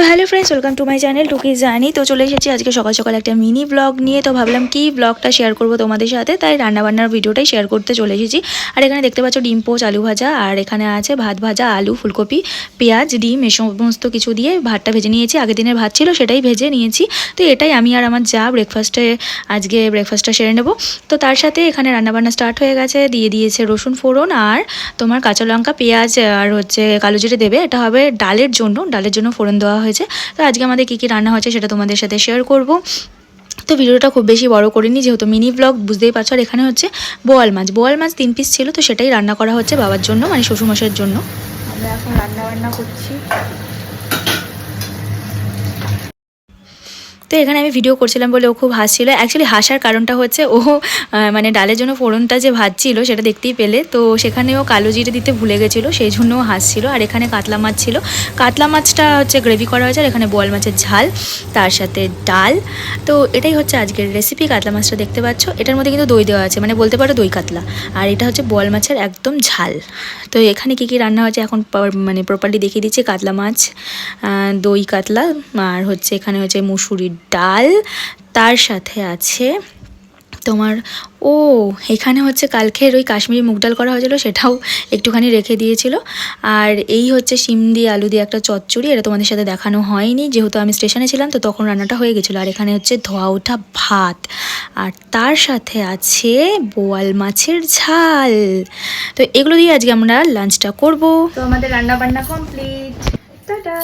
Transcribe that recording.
Hello friends, welcome to my channel টুকি জানি। তো চলে এসেছি আজকে সকাল সকাল একটা মিনি ব্লগ নিয়ে। তো ভাবলাম কি ব্লগটা শেয়ার করব তোমাদের সাথে, তাই রান্নাবান্নার ভিডিওটাই শেয়ার করতে চলে এসেছি। আর এখানে দেখতে পাচ্ছ ডিম পোচ, আলু ভাজা, আর এখানে আছে ভাত ভাজা, আলু, ফুলকপি, পেঁয়াজ, ডিম, এই সমস্ত কিছু দিয়ে ভাতটা ভেজে নিয়েছি। আগের দিনের ভাত ছিল সেটাই ভেজে নিয়েছি। তো এটাই আমি আর আমার যা আজকে ব্রেকফাস্টটা সেরে নেব। তো তার সাথে এখানে রান্নাবান্না স্টার্ট হয়ে গেছে। দিয়ে দিয়েছে রসুন ফোড়ন আর তোমার কাঁচা লঙ্কা, পেঁয়াজ আর কালো জিরে দেবে। এটা হবে ডালের জন্য ফোড়ন দেওয়া হয়েছে। তো আজকে আমাদের কী কী রান্না হচ্ছে সেটা তোমাদের সাথে শেয়ার করব। তো ভিডিওটা খুব বেশি বড় করিনি, যেহেতু মিনি ব্লগ বুঝতেই পারছো। আর এখানে হচ্ছে বোয়াল মাছ 3 পিস ছিল, তো সেটাই রান্না করা হচ্ছে বাবার জন্য, মানে শ্বশুরমশাইয়ের জন্য। আমরা এখন রান্না করছি। তো এখানে আমি ভিডিও করছিলাম বলে ও খুব হাসছিল। অ্যাকচুয়ালি হাসার কারণটা হচ্ছে ও মানে ডালের জন্য ফোড়নটা যে ভাজছিল সেটা দেখতেই পেলে, তো সেখানেও কালো জিরে দিতে ভুলে গেছিলো, সেই জন্য ও হাসছিল। আর এখানে কাতলা মাছ ছিল, কাতলা মাছটা হচ্ছে গ্রেভি করা হয়েছে। আর এখানে বোয়াল মাছের ঝাল, তার সাথে ডাল। তো এটাই হচ্ছে আজকের রেসিপি। কাতলা মাছটা দেখতে পাচ্ছ, এটার মধ্যে কিন্তু দই দেওয়া আছে, মানে বলতে পারো দই কাতলা। আর এটা হচ্ছে বোয়াল মাছের একদম ঝাল। তো এখানে কী কী রান্না হচ্ছে এখন মানে প্রপারলি দেখিয়ে দিচ্ছি। কাতলা মাছ, দই কাতলা, আর হচ্ছে এখানে হচ্ছে মুসুরির ডাল, তার সাথে আছে তোমার এখানে হচ্ছে কালকের ওই কাশ্মীরি মুগ ডাল করা হয়েছিল, সেটাও একটুখানি রেখে দিয়েছিল। আর এই হচ্ছে শিম দিয়ে আলু দিয়ে একটা চচ্চড়ি, এটা তোমাদের সাথে দেখানো হয়নি যেহেতু আমি স্টেশনে ছিলাম, তো তখন রান্নাটা হয়ে গেছিলো। আর এখানে হচ্ছে ধোয়া ওঠা ভাত, আর তার সাথে আছে বোয়াল মাছের ঝাল। তো এগুলো দিয়ে আজকে আমরা লাঞ্চটা করব। তো আমাদের রান্না বান্না কমপ্লিট। টাটা।